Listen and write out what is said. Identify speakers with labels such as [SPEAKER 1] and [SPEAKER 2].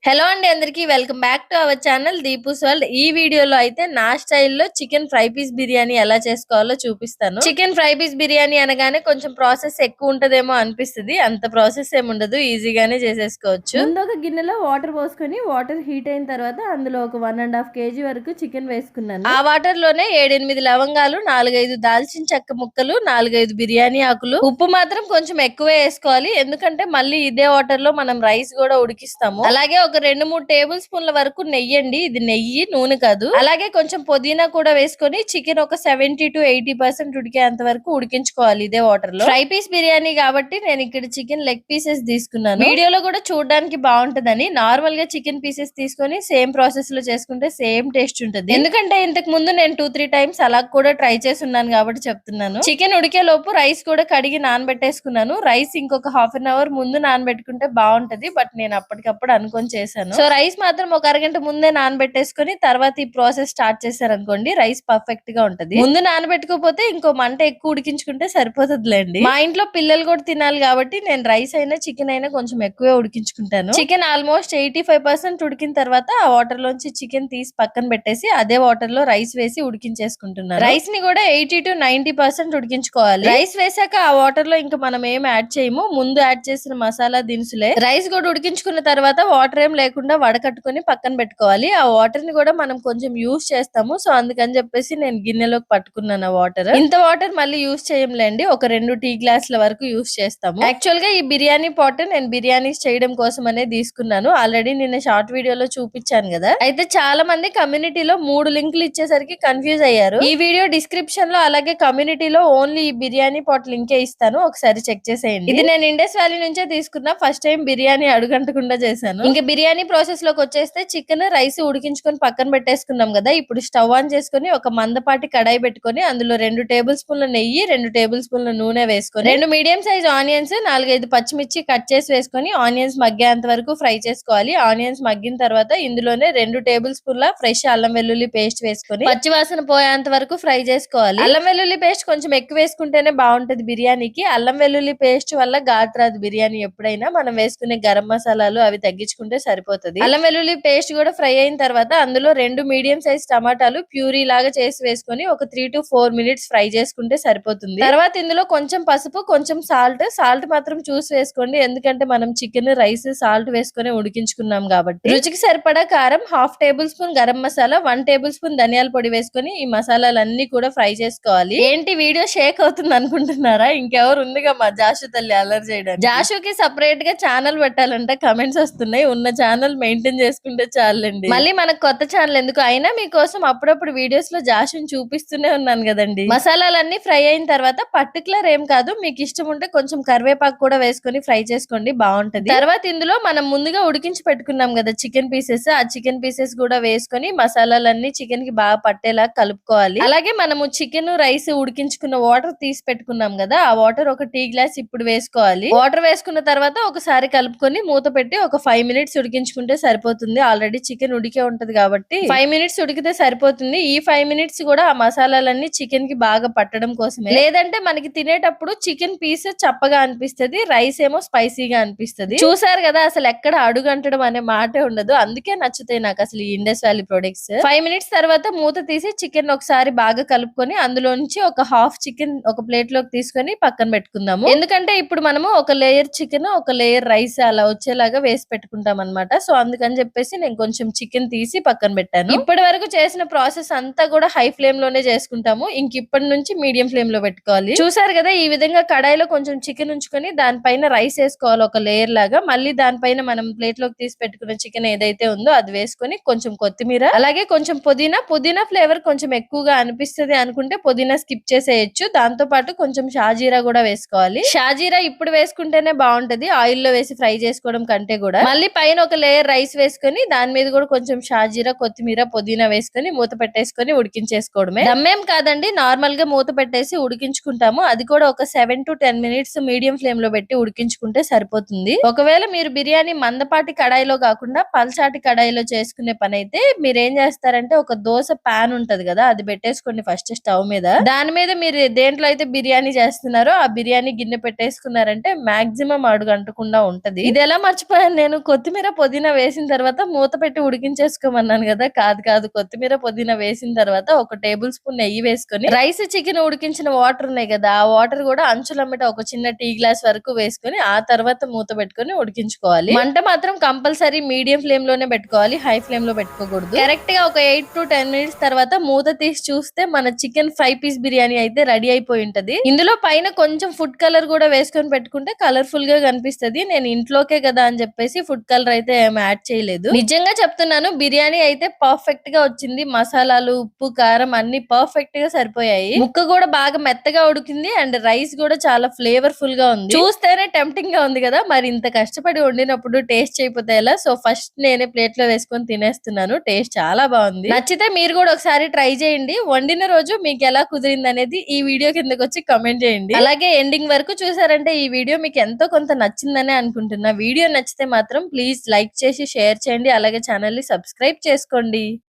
[SPEAKER 1] Hello అండి అందరికి welcome back to our channel Deepu's world. ఈ వీడియోలో అయితే నా స్టైల్లో చికెన్ ఫ్రై పీస్ బిర్యానీ ఎలా చేసుకోవాలో చూపిస్తాను. చికెన్ ఫ్రై పీస్ బిర్యానీ అనగానే కొంచెం ప్రాసెస్ ఎక్కువ ఉంటదేమో అనిపిస్తుంది. అంత ప్రాసెస్ ఏమి ఉండదు, ఈజీగానే చేసేసుకోవచ్చు. ముందు ఒక గిన్నెలో వాటర్ పోసుకొని వాటర్ హీట్ అయిన తర్వాత అందులో ఒక 1.5 kg వరకు చికెన్ వేసుకున్నాను. ఆ వాటర్ లోనే 7-8 లవంగాలు, 4-5 దాల్చిన చెక్క ముక్కలు, 4-5 బిర్యానీ ఆకులు, ఉప్పు మాత్రం కొంచెం ఎక్కువే వేసుకోవాలి, ఎందుకంటే మళ్ళీ ఇదే వాటర్ లో మనం రైస్ కూడా ఉడికిస్తాము. అలాగే ఒక 2-3 టేబుల్ స్పూన్ల వరకు నెయ్యి అండి, ఇది నెయ్యి, నూనె కాదు. అలాగే కొంచెం పుదీనా కూడా వేసుకొని చికెన్ ఒక 70-80% ఉడికేంత వరకు ఉడికించుకోవాలి ఇదే వాటర్ లో. ఫ్రై పీస్ బిర్యానీ కాబట్టి నేను ఇక్కడ చికెన్ లెగ్ పీసెస్ తీసుకున్నాను. వీడియోలో కూడా చూడడానికి బాగుంటదని నార్మల్ గా చికెన్ పీసెస్ తీసుకొని సేమ్ ప్రాసెస్ లో చేసుకుంటే సేమ్ టేస్ట్ ఉంటుంది. ఎందుకంటే ఇంతకు ముందు నేను 2-3 టైమ్స్ అలా కూడా ట్రై చేసి ఉన్నాను కాబట్టి చెప్తున్నాను. చికెన్ ఉడికే లోపు రైస్ కూడా కడిగి నానబెట్టేసుకున్నాను. రైస్ ఇంకొక హాఫ్ అన్ అవర్ ముందు నానబెట్టుకుంటే బాగుంటది, బట్ నేను అప్పటికప్పుడు అనుకొని చేశాను. సో రైస్ మాత్రం ఒక అరగంట ముందే నానబెట్టేసుకుని తర్వాత ఈ ప్రాసెస్ స్టార్ట్ చేశారనుకోండి, రైస్ పర్ఫెక్ట్ గా ఉంటది. ముందు నానబెట్టుకోపోతే ఇంకో మంట ఎక్కువ ఉడికించుకుంటే సరిపోతుందిలేండి. మా ఇంట్లో పిల్లలు కూడా తినాలి కాబట్టి నేను రైస్ అయినా చికెన్ అయినా కొంచెం ఎక్కువే ఉడికించుకుంటాను. చికెన్ ఆల్మోస్ట్ 85% ఉడికిన తర్వాత ఆ వాటర్ లోంచి చికెన్ తీసి పక్కన పెట్టేసి అదే వాటర్ లో రైస్ వేసి ఉడికించేసుకుంటున్నాను. రైస్ ని కూడా 80-90% ఉడికించుకోవాలి. రైస్ వేసాక ఆ వాటర్ లో ఇంకా మనం ఏం యాడ్ చేయము, ముందు యాడ్ చేసిన మసాలా దినుసులే. రైస్ కూడా ఉడికించుకున్న తర్వాత వాటర్ ఏం లేకుండా వడకట్టుకుని పక్కన పెట్టుకోవాలి. ఆ వాటర్ ని కూడా మనం కొంచెం యూస్ చేస్తాము, సో అందుకని చెప్పేసి నేను గిన్నెలోకి పట్టుకున్నాను ఆ వాటర్. ఇంత వాటర్ మళ్ళీ యూస్ చేయంలేండి, ఒక 2 టీ గ్లాసుల వరకు యూస్ చేస్తాము. యాక్చువల్ గా ఈ బిర్యానీ పాట్ నేను బిర్యానీస్ చేయడం కోసం అనే తీసుకున్నాను. ఆల్రెడీ నిన్న షార్ట్ వీడియోలో చూపించాను కదా. అయితే చాలా మంది కమ్యూనిటీలో 3 లింకులు ఇచ్చేసరికి కన్ఫ్యూజ్ అయ్యారు. ఈ వీడియో డిస్క్రిప్షన్ లో అలాగే కమ్యూనిటీలో ఓన్లీ ఈ బిర్యానీ పాట్ లింకే ఇస్తాను, ఒకసారి చెక్ చేసేయండి. ఇది నేను ఇండస్ వ్యాలీ నుంచే తీసుకున్నా, ఫస్ట్ టైం బిర్యానీ అడుగంటకుండా చేశాను. ఇంకా బిర్యానీ ప్రాసెస్ లోకి వచ్చేస్తే చికెన్ రైస్ ఉడికించుకొని పక్కన పెట్టేసుకున్నాం కదా. ఇప్పుడు స్టవ్ ఆన్ చేసుకుని ఒక మందపాటి కడాయి పెట్టుకొని అందులో 2 టేబుల్ స్పూన్ల నెయ్యి, 2 టేబుల్ స్పూన్ల నూనె వేసుకొని 2 మీడియం సైజ్ ఆనియన్స్, 4-5 పచ్చిమిర్చి కట్ చేసి వేసుకొని ఆనియన్స్ మగ్గేంత వరకు ఫ్రై చేసుకోవాలి. ఆనియన్స్ మగ్గిన తర్వాత ఇందులోనే 2 టేబుల్ స్పూన్ల ఫ్రెష్ అల్లం వెల్లుల్లి పేస్ట్ వేసుకొని పచ్చివాసన పోయేంత వరకు ఫ్రై చేసుకోవాలి. అల్లం వెల్లుల్లి పేస్ట్ కొంచెం ఎక్కువ వేసుకుంటేనే బాగుంటది బిర్యానీకి. అల్లం వెల్లుల్లి పేస్ట్ వల్ల ఘాట్ రాదు బిర్యానీ. ఎప్పుడైనా మనం వేసుకునే గరం మసాలాలు అవి తగ్గించుకుంటే సరిపోతుంది. అల్లం వెల్లుల్లి పేస్ట్ కూడా ఫ్రై అయిన తర్వాత అందులో 2 మీడియం సైజ్ టమాటాలు ప్యూరీ లాగా చేసి వేసుకొని ఒక 3-4 మినిట్స్ ఫ్రై చేసుకుంటే సరిపోతుంది. తర్వాత ఇందులో కొంచెం పసుపు, కొంచెం సాల్ట్ మాత్రం చూసి వేసుకోండి, ఎందుకంటే మనం చికెన్ రైస్ సాల్ట్ వేసుకొని ఉడికించుకున్నాం కాబట్టి. రుచికి సరిపడా కారం, 1/2 table spoon garam masala, 1 table spoon ధనియాల పొడి వేసుకొని ఈ మసాలాలన్నీ కూడా ఫ్రై చేసుకోవాలి. ఏంటి వీడియో షేక్ అవుతుంది అనుకుంటున్నారా? ఇంకెవరు ఉందిగా మా జాషు తల్లి అల్లరి చేయడానికి. జాషుకి సపరేట్ గా ఛానల్ పెట్టాలంటే కమెంట్స్ వస్తున్నాయి. ఉన్న ఛానల్ మెయింటైన్ చేసుకుంటే చాలండి, మళ్ళీ మనకు కొత్త ఛానల్ ఎందుకు. అయినా మీకోసం అప్పుడప్పుడు వీడియోస్ లో జాషుని చూపిస్తూనే ఉన్నాను కదండి. మసాలాలన్నీ ఫ్రై అయిన తర్వాత పర్టికులర్ ఏం కాదు, మీకు ఇష్టం ఉంటే కొంచెం కరివేపాకు కూడా వేసుకొని ఫ్రై చేసుకోండి, బాగుంటది. తర్వాత ఇందులో మనం ముందుగా ఉడికించి పెట్టుకున్నాం కదా చికెన్ పీసెస్, ఆ చికెన్ పీసెస్ కూడా వేసుకొని మసాలాలన్నీ చికెన్ కి బాగా పట్టేలా కలుపుకోవాలి. అలాగే మనము చికెన్ రైస్ ఉడికించుకున్న వాటర్ తీసి పెట్టుకున్నాం కదా, ఆ వాటర్ ఒక టీ గ్లాస్ ఇప్పుడు వేసుకోవాలి. వాటర్ వేసుకున్న తర్వాత ఒకసారి కలుపుకొని మూత పెట్టి ఒక 5 మినిట్స్ ఉడికించుకుంటే సరిపోతుంది. ఆల్రెడీ చికెన్ ఉడికే ఉంటది కాబట్టి 5 మినిట్స్ ఉడికితే సరిపోతుంది. ఈ 5 మినిట్స్ కూడా ఆ మసాలాలన్నీ చికెన్ కి బాగా పట్టడం కోసమే. లేదంటే మనకి తినేటప్పుడు చికెన్ పీస్ చప్పగా అనిపిస్తది, రైస్ ఏమో స్పైసీగా అనిపిస్తది. చూసారు కదా, అసలు ఎక్కడ అడుగంటడం అనే మాటే ఉండదు. అందుకే నచ్చుతాయి నాకు అసలు ఈ ఇండస్ వ్యాలీ ప్రొడక్ట్స్. 5 మినిట్స్ తర్వాత మూత తీసి చికెన్ ఒకసారి బాగా కలుపుకొని అందులో నుంచి ఒక హాఫ్ చికెన్ ఒక ప్లేట్ లోకి తీసుకొని పక్కన పెట్టుకుందాము. ఎందుకంటే ఇప్పుడు మనము ఒక లేయర్ చికెన్, ఒక లేయర్ రైస్ అలా వచ్చేలాగా వేసి పెట్టుకుంటాం అనమాట. సో అందుకని చెప్పేసి నేను కొంచెం చికెన్ తీసి పక్కన పెట్టాను. ఇప్పటి వరకు చేసిన ప్రాసెస్ అంతా కూడా హై ఫ్లేమ్ లోనే చేసుకుంటాము, ఇంక ఇప్పటి నుంచి మీడియం ఫ్లేమ్ లో పెట్టుకోవాలి. చూసారు కదా, ఈ విధంగా కడాయిలో కొంచెం చికెన్ ఉంచుకొని దానిపైన రైస్ వేసుకోవాలి ఒక లేయర్ లాగా. మళ్ళీ దానిపైన మనం ప్లేట్ లోకి తీసి పెట్టుకున్న చికెన్ ఏదైతే ఉందో అది వేసుకొని కొంచెం కొత్తిమీర, అలాగే కొంచెం పుదీనా ఫ్లేవర్ కొంచెం ఎక్కువగా అనిపిస్తుంది అనుకుంటే పుదీనా స్కిప్ చేసేయచ్చు. దాంతో పాటు కొంచెం షాజీరా కూడా వేసుకోవాలి. షాజీరా ఇప్పుడు వేసుకుంటేనే బాగుంటది ఆయిల్ లో వేసి ఫ్రై చేసుకోవడం కంటే కూడా. మళ్ళీ పైన ఒక లేయర్ రైస్ వేసుకొని దాని మీద కూడా కొంచెం షాజీరా, కొత్తిమీర, పుదీనా వేసుకొని మూత పెట్టేసుకొని ఉడికించేసుకోవడమే. దమ్మేం కాదండి, నార్మల్ గా మూత పెట్టేసి ఉడికించుకుంటాము. అది కూడా ఒక 7-10 మినిట్స్ మీడియం ఫ్లేమ్ లో పెట్టి ఉడికించుకుంటే సరిపోతుంది. ఒకవేళ మీరు బిర్యానీ మందపాటి కడాయిలో కాకుండా పల్చాటి కడాయిలో చేసుకునే పని అయితే మీరు ఏం చేస్తారంటే ఒక దోశ పాన్ ఉంటది కదా, అది పెట్టేసుకోండి ఫస్ట్ స్టవ్ మీద. దాని మీద మీరు దేంట్లో అయితే బిర్యానీ చేస్తున్నారో ఆ బిర్యానీ గిన్నె పెట్టేసుకున్నారంటే మాక్సిమం అడుగు అంటకుండా ఉంటది. ఇది ఎలా మర్చిపోయాను నేను, కొత్తిమీర పుదీనా వేసిన తర్వాత మూత పెట్టి ఉడికించేసుకోమన్నాను కదా, కాదు కాదు, కొత్తిమీర పుదీనా వేసిన తర్వాత 1 టేబుల్ స్పూన్ నెయ్యి వేసుకొని రైస్ చికెన్ ఉడికించిన వాటర్ ఉన్నాయి కదా, ఆ వాటర్ కూడా అంచులమ్మట ఒక చిన్న టీ గ్లాస్ వరకు వేసుకొని ఆ తర్వాత మూత పెట్టుకొని ఉడికించుకోవాలి. మంట మాత్రం కంపల్సరీ మీడియం ఫ్లేమ్ లోనే పెట్టుకోవాలి, హై ఫ్లేమ్ లో పెట్టుకోకూడదు. కరెక్ట్ గా ఒక 8 to 10 మినిట్స్ తర్వాత మూత తీసి చూస్తే మన చికెన్ ఫ్రై పీస్ బిర్యానీ అయితే రెడీ అయిపోయి ఉంటది. ఇందులో పైన కొంచెం ఫుడ్ కలర్ కూడా వేసుకొని పెట్టుకుంటే కలర్ఫుల్ గా కనిపిస్తది. నేను ఇంట్లోకే కదా అని చెప్పేసి ఫుడ్ కలర్ అయితే ఏం యాడ్ చేయలేదు. నిజంగా చెప్తున్నాను, బిర్యానీ అయితే పర్ఫెక్ట్ గా వచ్చింది. మసాలాలు, ఉప్పు, కారం అన్ని పర్ఫెక్ట్ గా సరిపోయాయి. ముక్క కూడా బాగా మెత్తగా ఉడికింది అండ్ రైస్ కూడా చాలా ఫ్లేవర్ఫుల్ గా ఉంది. చూస్తేనే టెంప్టింగ్ గా ఉంది కదా, మరి ఇంత కష్టపడి వండినప్పుడు టేస్ట్ చేయకపోతే ఎలా? సో ఫస్ట్ నేనే ప్లేట్ లో వేసుకొని తినేస్తున్నాను. టేస్ట్ చాలా బాగుంది. నచ్చితే మీరు కూడా ఒకసారి ట్రై చేయండి. వండిన రోజు మీకు ఎలా కుదిరింది అనేది ఈ వీడియో కిందకి వచ్చి కమెంట్ చేయండి. అలాగే ఎండింగ్ వరకు చూసారంటే ఈ వీడియో మీకు ఎంతో కొంత నచ్చిందనే అనుకుంటున్నా. వీడియో నచ్చితే మాత్రం ప్లీజ్ లైక్ చేసి షేర్ చేయండి. అలాగే ఛానల్ ని సబ్స్క్రైబ్ చేసుకోండి.